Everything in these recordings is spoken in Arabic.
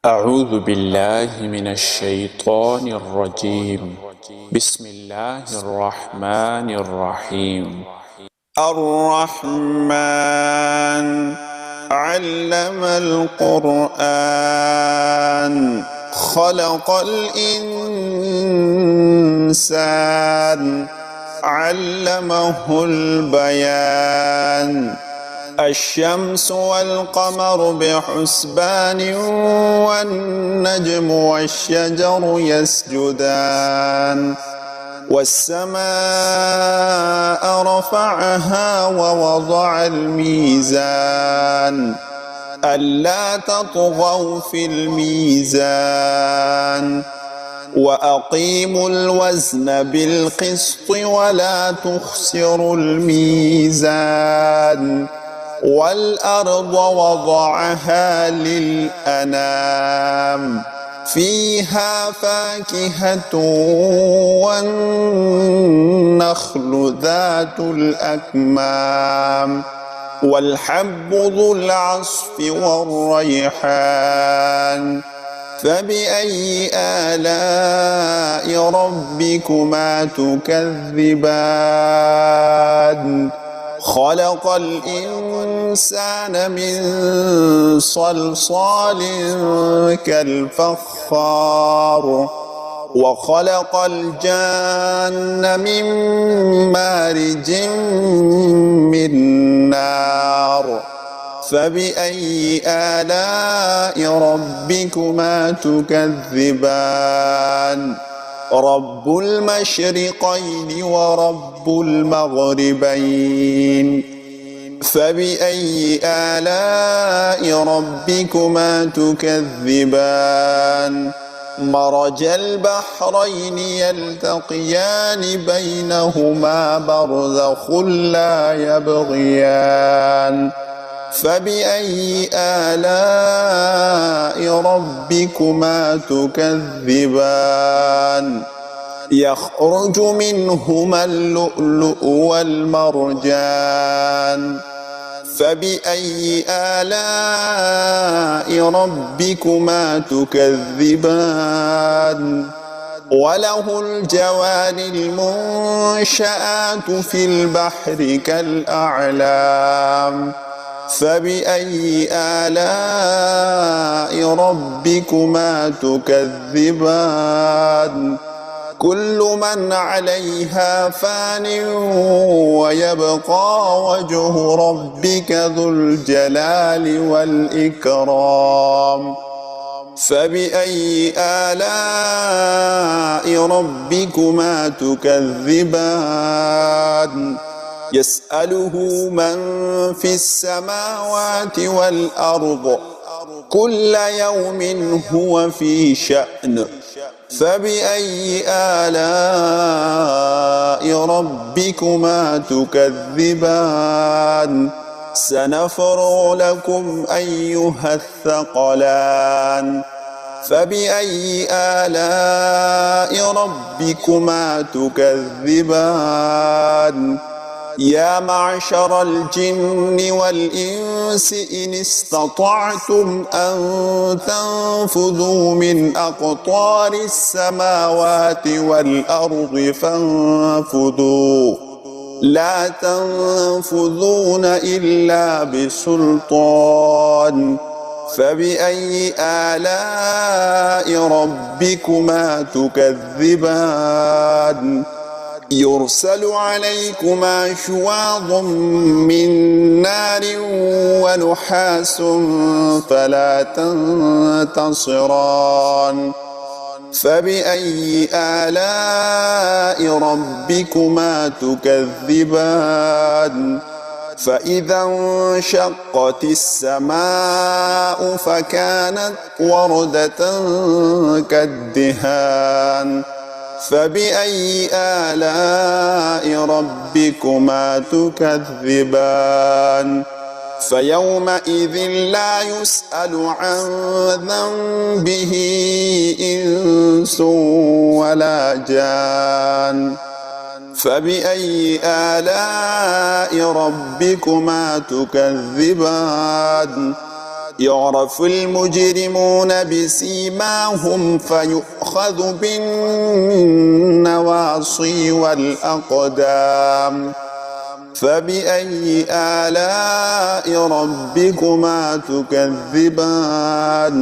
أعوذ بالله من الشيطان الرجيم. بسم الله الرحمن الرحيم. الرحمن علم القرآن خلق الإنسان علمه البيان. الشمس والقمر بحسبان والنجم والشجر يسجدان والسماء رفعها ووضع الميزان ألا تطغوا في الميزان وأقيموا الوزن بالقسط ولا تخسروا الميزان والأرض وضعها للأنام فيها فاكهة والنخل ذات الأكمام والحب ذو العصف والريحان. فبأي آلاء ربكما تكذبان؟ خلق الإنسان من صلصال كالفخار وخلق الجان من مارج من نار. فبأي آلاء ربكما تكذبان؟ رب المشرقين ورب المغربين. فبأي آلاء ربكما تكذبان؟ مرج البحرين يلتقيان بينهما برزخ لا يبغيان. فبأي آلاء ربكما تكذبان؟ يخرج منهما اللؤلؤ والمرجان. فبأي آلاء ربكما تكذبان؟ وله الجوار المنشآت في البحر كالأعلام. فبأي آلاء ربكما تكذبان؟ كل من عليها فان ويبقى وجه ربك ذو الجلال والإكرام. فبأي آلاء ربكما تكذبان؟ يسأله من في السماوات والأرض كل يوم هو في شأن. فبأي آلاء ربكما تكذبان؟ سنفرغ لكم أيها الثقلان. فبأي آلاء ربكما تكذبان؟ يا معشر الجن والإنس إن استطعتم أن تنفذوا من أقطار السماوات والأرض فانفذوا لا تنفذون إلا بسلطان. فبأي آلاء ربكما تكذبان؟ يرسل عليكما شواظ من نار ونحاس فلا تنتصران. فبأي آلاء ربكما تكذبان؟ فإذا انشقت السماء فكانت وردة كالدهان. فبأي آلاء ربكما تكذبان؟ فيومئذ لا يسأل عن ذنبه إنس ولا جان. فبأي آلاء ربكما تكذبان؟ يعرف المجرمون بسيماهم فيؤخذ بالنواصي والأقدام. فبأي آلاء ربكما تكذبان؟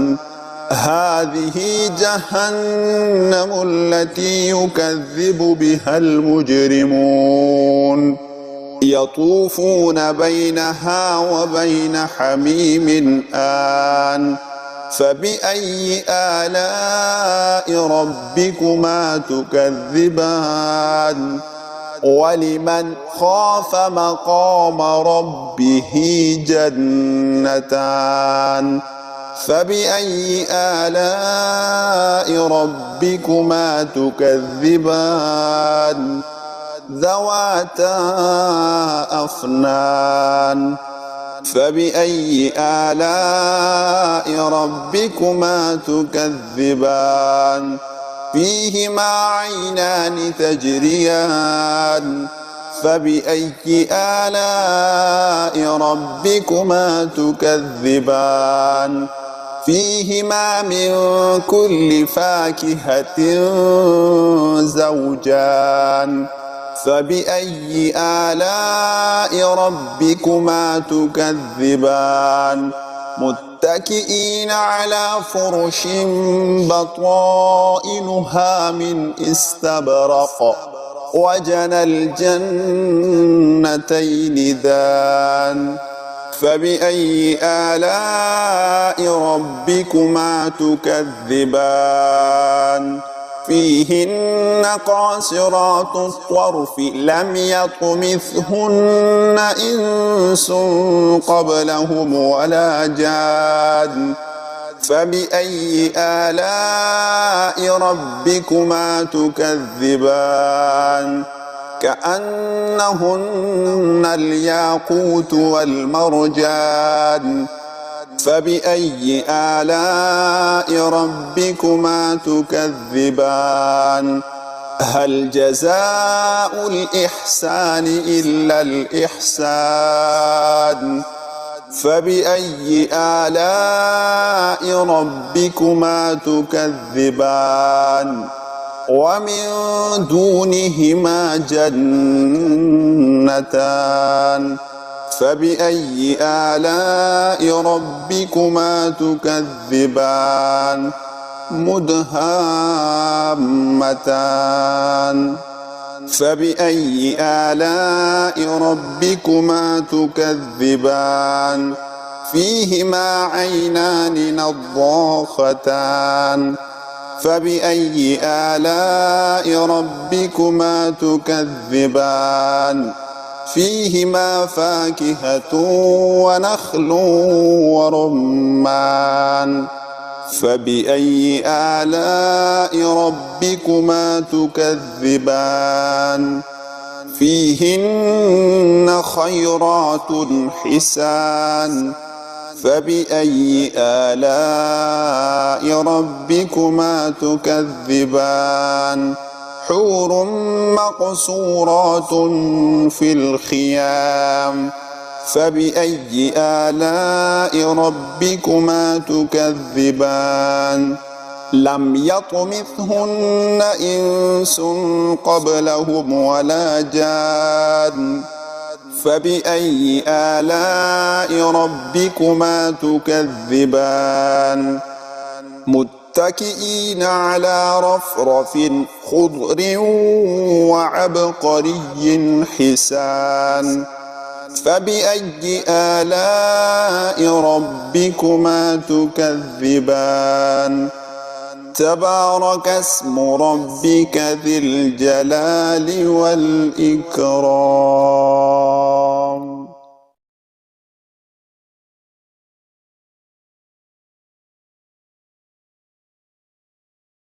هذه جهنم التي يكذب بها المجرمون، يطوفون بينها وبين حميم آن. فبأي آلاء ربكما تكذبان؟ ولمن خاف مقام ربه جنتان. فبأي آلاء ربكما تكذبان؟ ذواتا أفنان. فبأي آلاء ربكما تكذبان؟ فيهما عينان تجريان. فبأي آلاء ربكما تكذبان؟ فيهما من كل فاكهة زوجان. فبأي آلاء ربكما تكذبان؟ متكئين على فرش بطائنها من استبرق وجنى الجنتين دان. فبأي آلاء ربكما تكذبان؟ فيهن قاصرات الطرف لم يطمثهن إنس قبلهم ولا جان. فبأي آلاء ربكما تكذبان؟ كأنهن الياقوت والمرجان. فبأي آلاء ربكما تكذبان؟ هل جزاء الإحسان إلا الإحسان؟ فبأي آلاء ربكما تكذبان؟ ومن دونهما جنتان. فبأي آلاء ربكما تكذبان؟ مدهامتان. فبأي آلاء ربكما تكذبان؟ فيهما عينان نضاختان. فبأي آلاء ربكما تكذبان؟ فيهما فاكهة ونخل ورمان. فبأي آلاء ربكما تكذبان؟ فيهن خيرات حسان. فبأي آلاء ربكما تكذبان؟ حور مقصورات في الخيام. فبأي آلاء ربكما تكذبان؟ لم يطمثهن إنس قبلهم ولا جان. فبأي آلاء ربكما تكذبان؟ متكئين على رفرف خضر وعبقري حسان. فبأي آلاء ربكما تكذبان؟ تبارك اسم ربك ذي الجلال والإكرام.